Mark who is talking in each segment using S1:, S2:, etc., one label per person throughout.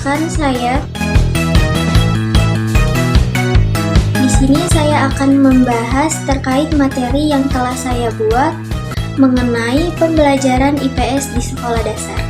S1: Perkenalkan saya. Di sini saya akan membahas terkait materi yang telah saya buat mengenai pembelajaran IPS di sekolah dasar.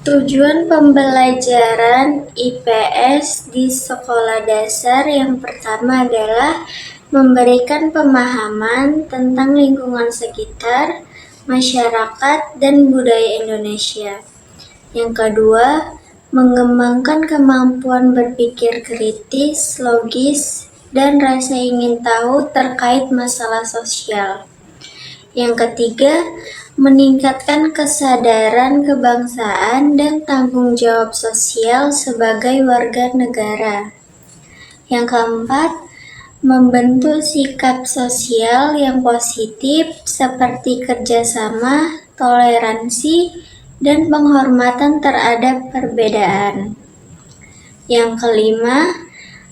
S1: Tujuan pembelajaran IPS di sekolah dasar yang pertama adalah memberikan pemahaman tentang lingkungan sekitar, masyarakat, dan budaya Indonesia. Yang kedua, mengembangkan kemampuan berpikir kritis, logis, dan rasa ingin tahu terkait masalah sosial. Yang ketiga, meningkatkan kesadaran kebangsaan dan tanggung jawab sosial sebagai warga negara. Yang keempat, membentuk sikap sosial yang positif seperti kerjasama, toleransi, dan penghormatan terhadap perbedaan. Yang kelima,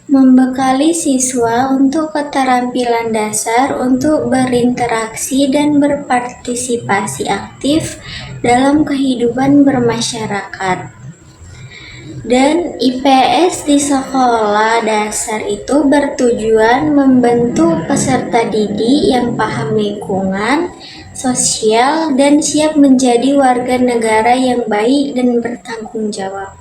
S1: membekali siswa untuk keterampilan dasar untuk berinteraksi dan berpartisipasi aktif dalam kehidupan bermasyarakat. Dan IPS di sekolah dasar itu bertujuan membentuk peserta didik yang paham lingkungan, sosial, dan siap menjadi warga negara yang baik dan bertanggung jawab.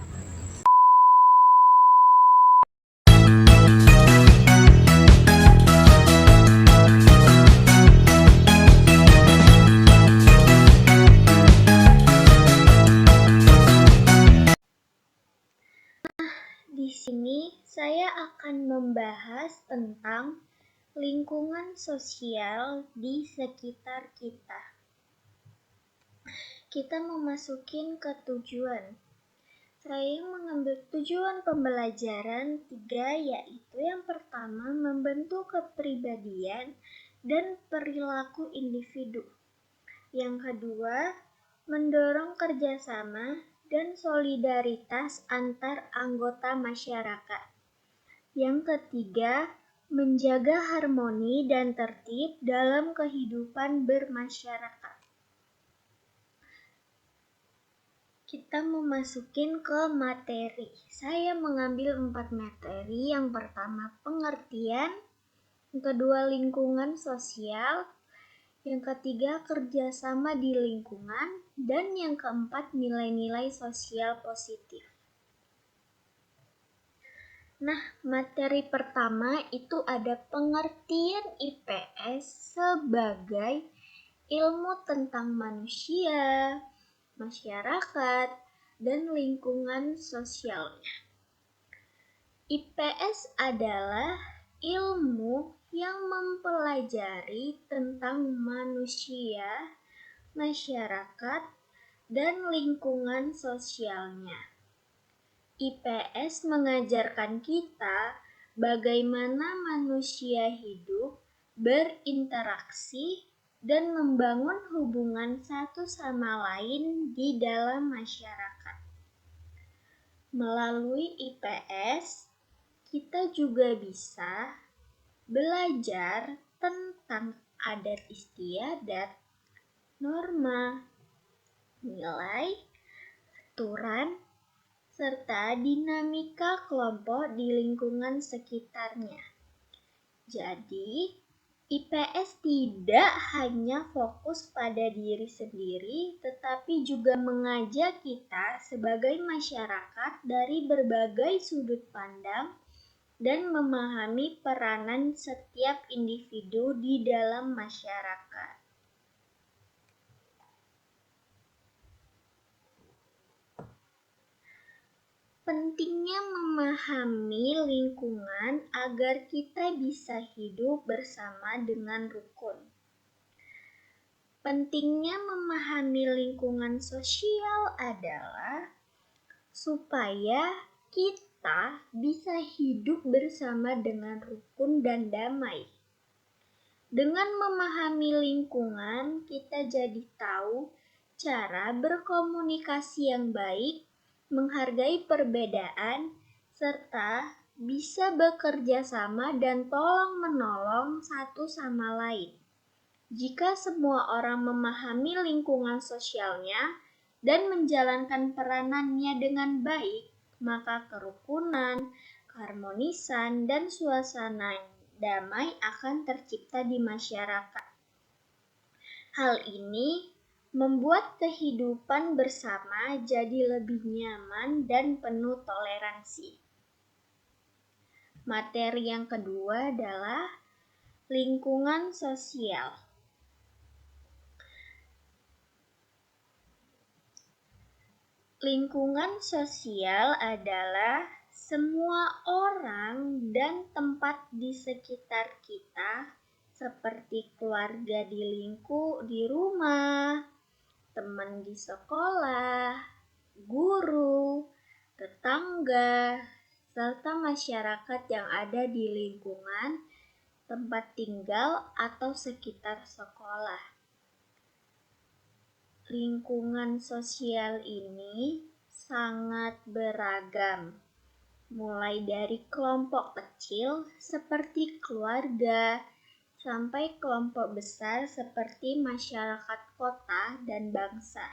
S1: Di sini saya akan membahas tentang lingkungan sosial di sekitar kita. Kita memasukin ke tujuan. Saya mengambil tujuan pembelajaran 3, yaitu yang pertama membentuk kepribadian dan perilaku individu. Yang kedua, mendorong kerjasama dan solidaritas antar anggota masyarakat. Yang ketiga, menjaga harmoni dan tertib dalam kehidupan bermasyarakat. Kita memasukin ke materi. Saya mengambil 4 materi. Yang pertama, pengertian. Yang kedua, lingkungan sosial. Yang ketiga, kerjasama di lingkungan. Dan yang keempat, nilai-nilai sosial positif. Nah, materi pertama itu ada pengertian IPS sebagai ilmu tentang manusia, masyarakat, dan lingkungan sosialnya. IPS adalah ilmu yang mempelajari tentang manusia, masyarakat, dan lingkungan sosialnya. IPS mengajarkan kita bagaimana manusia hidup, berinteraksi, dan membangun hubungan satu sama lain di dalam masyarakat. Melalui IPS, kita juga bisa belajar tentang adat istiadat, norma, nilai, aturan, serta dinamika kelompok di lingkungan sekitarnya. Jadi, IPS tidak hanya fokus pada diri sendiri, tetapi juga mengajak kita sebagai masyarakat dari berbagai sudut pandang dan memahami peranan setiap individu di dalam masyarakat. Pentingnya memahami lingkungan agar kita bisa hidup bersama dengan rukun. Pentingnya memahami lingkungan sosial adalah supaya kita bisa hidup bersama dengan rukun dan damai. Dengan memahami lingkungan, kita jadi tahu cara berkomunikasi yang baik, menghargai perbedaan, serta bisa bekerja sama dan tolong-menolong satu sama lain. Jika semua orang memahami lingkungan sosialnya dan menjalankan peranannya dengan baik, maka kerukunan, keharmonisan, dan suasana damai akan tercipta di masyarakat. Hal ini membuat kehidupan bersama jadi lebih nyaman dan penuh toleransi. Materi yang kedua adalah lingkungan sosial. Lingkungan sosial adalah semua orang dan tempat di sekitar kita, seperti keluarga di rumah, teman di sekolah, guru, tetangga, serta masyarakat yang ada di lingkungan tempat tinggal atau sekitar sekolah. Lingkungan sosial ini sangat beragam, mulai dari kelompok kecil seperti keluarga, sampai kelompok besar seperti masyarakat kota dan bangsa.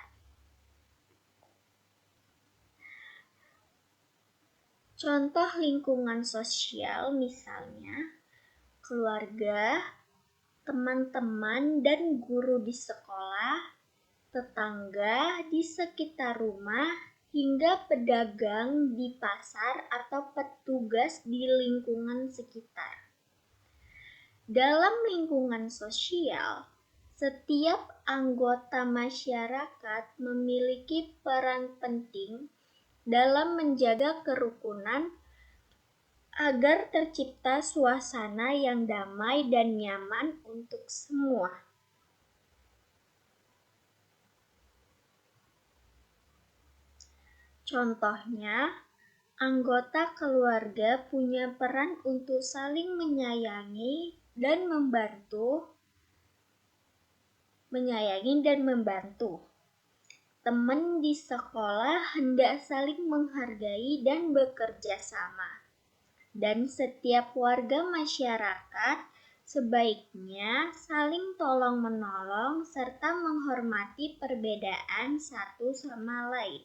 S1: Contoh lingkungan sosial misalnya keluarga, teman-teman dan guru di sekolah, tetangga di sekitar rumah, hingga pedagang di pasar atau petugas di lingkungan sekitar. Dalam lingkungan sosial, setiap anggota masyarakat memiliki peran penting dalam menjaga kerukunan agar tercipta suasana yang damai dan nyaman untuk semua. Contohnya, anggota keluarga punya peran untuk saling menyayangi dan membantu. Teman di sekolah hendak saling menghargai dan bekerja sama. Dan setiap warga masyarakat sebaiknya saling tolong-menolong serta menghormati perbedaan satu sama lain.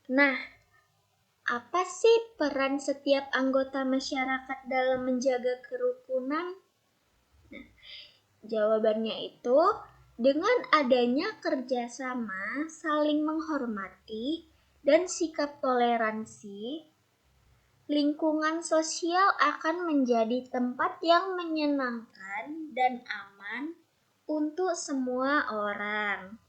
S1: Nah, apa sih peran setiap anggota masyarakat dalam menjaga kerukunan? Nah, jawabannya itu dengan adanya kerjasama, saling menghormati, dan sikap toleransi, lingkungan sosial akan menjadi tempat yang menyenangkan dan aman untuk semua orang.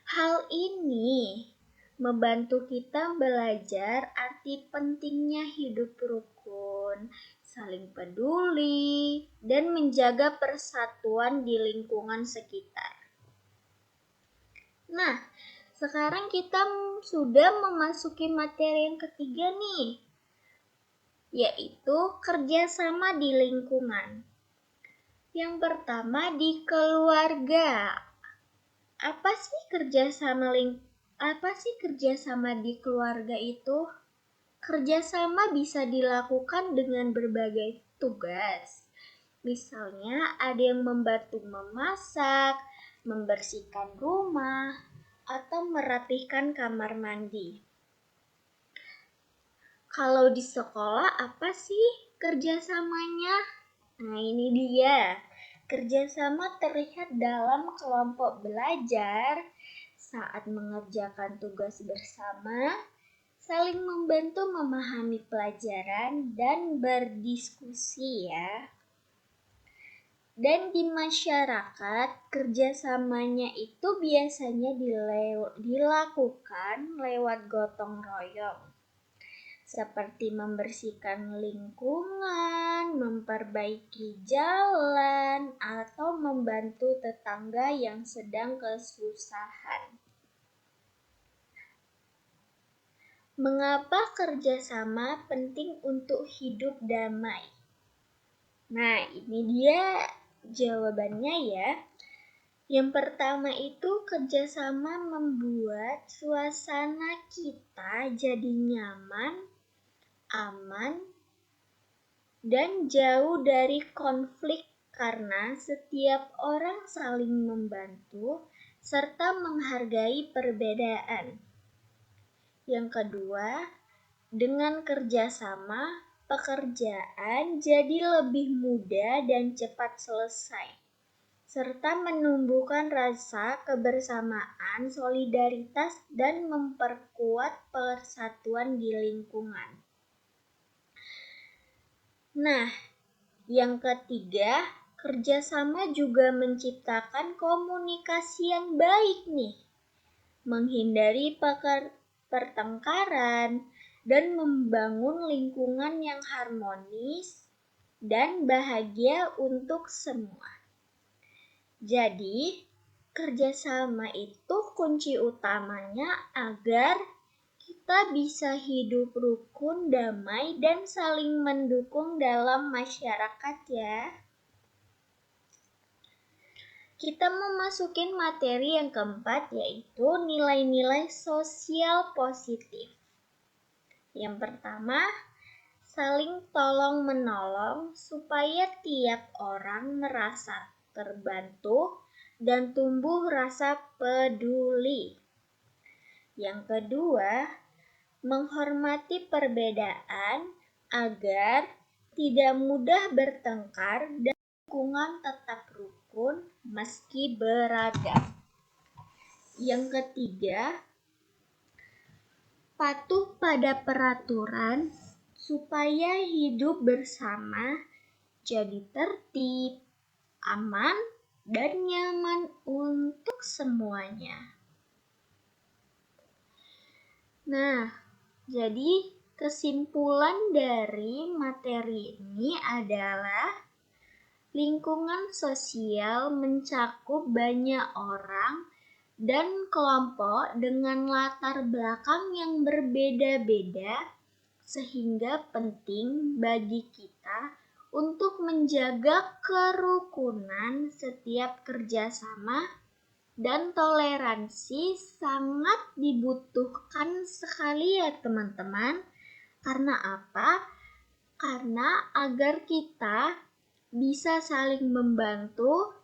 S1: Hal ini membantu kita belajar arti pentingnya hidup rukun, saling peduli, dan menjaga persatuan di lingkungan sekitar. Nah, sekarang kita sudah memasuki materi yang ketiga nih, yaitu kerjasama di lingkungan. Yang pertama di keluarga. Apa sih kerjasama di keluarga itu? Kerjasama bisa dilakukan dengan berbagai tugas. Misalnya ada yang membantu memasak, membersihkan rumah, atau merapihkan kamar mandi. Kalau di sekolah apa sih kerjasamanya? Nah ini dia. Kerjasama terlihat dalam kelompok belajar, saat mengerjakan tugas bersama, saling membantu memahami pelajaran, dan berdiskusi ya. Dan di masyarakat, kerjasamanya itu biasanya dilakukan lewat gotong royong. Seperti membersihkan lingkungan, memperbaiki jalan, atau membantu tetangga yang sedang kesusahan. Mengapa kerjasama penting untuk hidup damai? Nah, ini dia jawabannya ya. Yang pertama itu kerjasama membuat suasana kita jadi nyaman, aman, dan jauh dari konflik karena setiap orang saling membantu serta menghargai perbedaan. Yang kedua, dengan kerjasama, pekerjaan jadi lebih mudah dan cepat selesai, serta menumbuhkan rasa kebersamaan, solidaritas, dan memperkuat persatuan di lingkungan. Nah, yang ketiga, kerjasama juga menciptakan komunikasi yang baik nih, menghindari pertengkaran, dan membangun lingkungan yang harmonis dan bahagia untuk semua. Jadi, kerjasama itu kunci utamanya agar kita bisa hidup rukun, damai, dan saling mendukung dalam masyarakat ya. Kita memasukin materi yang keempat, yaitu nilai-nilai sosial positif. Yang pertama, saling tolong-menolong supaya tiap orang merasa terbantu dan tumbuh rasa peduli. Yang kedua, menghormati perbedaan agar tidak mudah bertengkar dan lingkungan tetap rukun meski beragam. Yang ketiga, patuh pada peraturan supaya hidup bersama jadi tertib, aman, dan nyaman untuk semuanya. Nah, jadi kesimpulan dari materi ini adalah lingkungan sosial mencakup banyak orang dan kelompok dengan latar belakang yang berbeda-beda, sehingga penting bagi kita untuk menjaga kerukunan. Setiap kerjasama dan toleransi sangat dibutuhkan sekali ya teman-teman. Karena apa? Karena agar kita bisa saling membantu,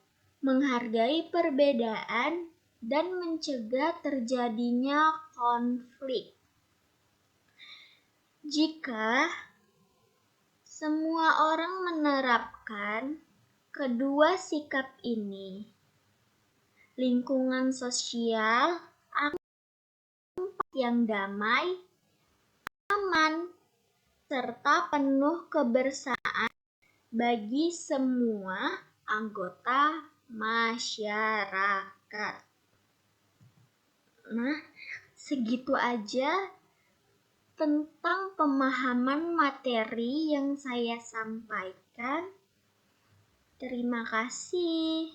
S1: menghargai perbedaan, dan mencegah terjadinya konflik. Jika semua orang menerapkan kedua sikap ini, lingkungan sosial akan yang damai, aman, serta penuh kebersamaan bagi semua anggota masyarakat. Nah, segitu aja tentang pemahaman materi yang saya sampaikan. Terima kasih.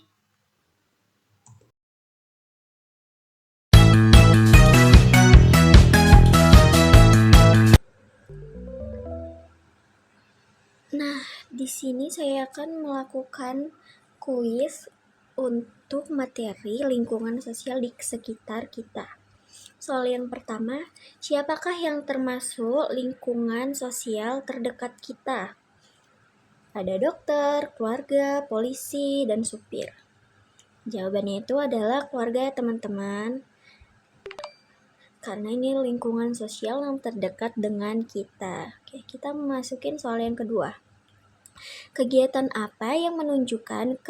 S1: Nah, di sini saya akan melakukan kuis untuk materi lingkungan sosial di sekitar kita. Soal yang pertama, siapakah yang termasuk lingkungan sosial terdekat kita? Ada dokter, keluarga, polisi, dan supir. Jawabannya itu adalah keluarga ya teman-teman. Karena ini lingkungan sosial yang terdekat dengan kita. Oke, kita memasukin soal yang kedua. Kegiatan apa yang menunjukkan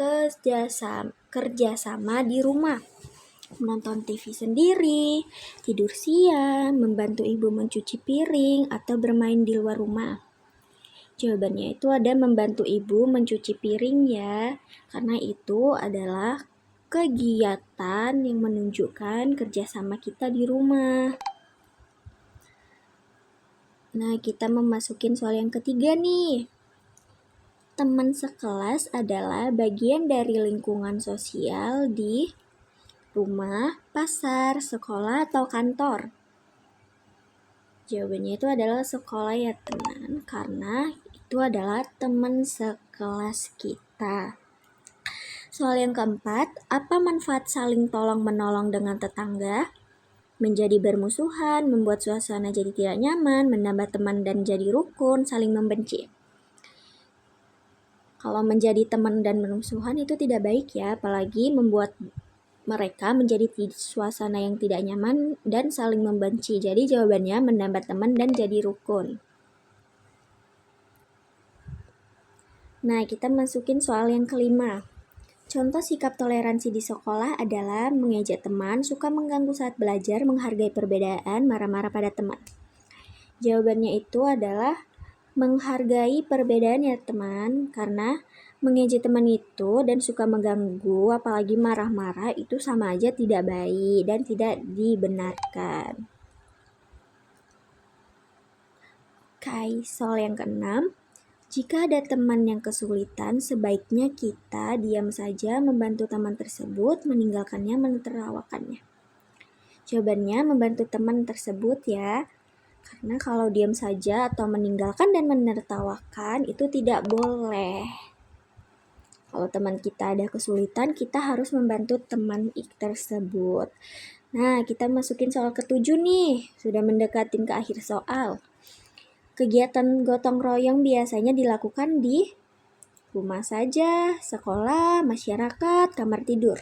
S1: kerjasama di rumah? Menonton TV sendiri, tidur siang, membantu ibu mencuci piring, atau bermain di luar rumah? Jawabannya itu ada membantu ibu mencuci piring ya, karena itu adalah kegiatan yang menunjukkan kerjasama kita di rumah. Nah, kita memasukin soal yang ketiga nih. Teman sekelas adalah bagian dari lingkungan sosial di rumah, pasar, sekolah, atau kantor. Jawabannya itu adalah sekolah ya teman, karena itu adalah teman sekelas kita. Soal yang keempat, apa manfaat saling tolong-menolong dengan tetangga? Menjadi bermusuhan, membuat suasana jadi tidak nyaman, menambah teman dan jadi rukun, saling membenci. Kalau menjadi teman dan bermusuhan itu tidak baik ya, apalagi membuat mereka menjadi suasana yang tidak nyaman dan saling membenci. Jadi jawabannya menambah teman dan jadi rukun. Nah, kita masukin soal yang kelima. Contoh sikap toleransi di sekolah adalah mengejek teman, suka mengganggu saat belajar, menghargai perbedaan, marah-marah pada teman. Jawabannya itu adalah menghargai perbedaan ya teman, karena mengejek teman itu dan suka mengganggu, apalagi marah-marah, itu sama aja tidak baik dan tidak dibenarkan. Oke, soal yang keenam. Jika ada teman yang kesulitan, sebaiknya kita diam saja membantu teman tersebut, meninggalkannya, menertawakannya. Jawabannya membantu teman tersebut ya. Karena kalau diam saja atau meninggalkan dan menertawakan itu tidak boleh. Kalau teman kita ada kesulitan, kita harus membantu teman tersebut. Nah, kita masukin soal ketujuh nih. Sudah mendekatin ke akhir soal. Kegiatan gotong royong biasanya dilakukan di rumah saja, sekolah, masyarakat, kamar tidur.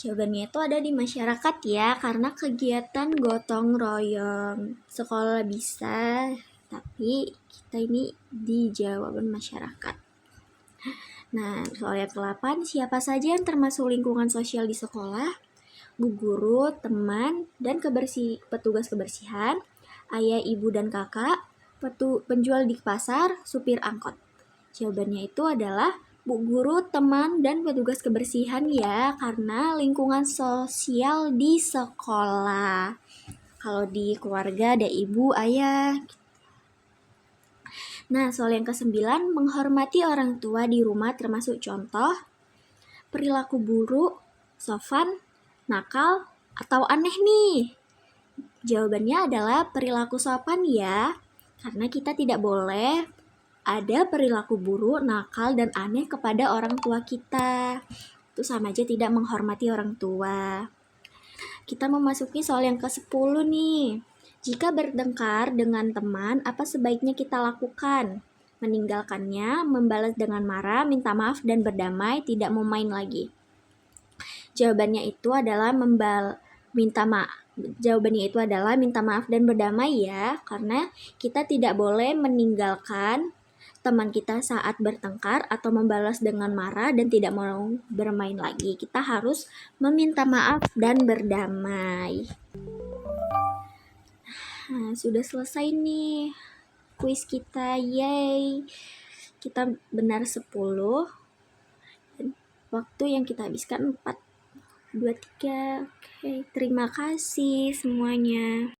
S1: Jawabannya itu ada di masyarakat ya, karena kegiatan gotong royong sekolah bisa, tapi kita ini di jawaban masyarakat. Nah, soal yang ke-8, siapa saja yang termasuk lingkungan sosial di sekolah? Bu guru, teman, dan petugas kebersihan, ayah, ibu, dan kakak, penjual di pasar, supir angkot. Jawabannya itu adalah Bu guru, teman, dan petugas kebersihan ya, karena lingkungan sosial di sekolah. Kalau di keluarga ada ibu, ayah. Nah, soal yang ke-9, menghormati orang tua di rumah termasuk contoh perilaku buruk, sopan, nakal, atau aneh nih. Jawabannya adalah perilaku sopan ya, karena kita tidak boleh ada perilaku buruk, nakal, dan aneh kepada orang tua kita. Itu sama aja tidak menghormati orang tua. Kita memasuki soal yang ke-10 nih. Jika bertengkar dengan teman, apa sebaiknya kita lakukan? Meninggalkannya, membalas dengan marah, minta maaf, dan berdamai, tidak mau main lagi. Jawabannya itu adalah minta maaf dan berdamai ya, karena kita tidak boleh meninggalkan teman kita saat bertengkar atau membalas dengan marah dan tidak mau bermain lagi. Kita harus meminta maaf dan berdamai. Nah, sudah selesai nih kuis kita, yay. Kita benar 10. Dan waktu yang kita habiskan 4, 2, 3. Oke, terima kasih semuanya.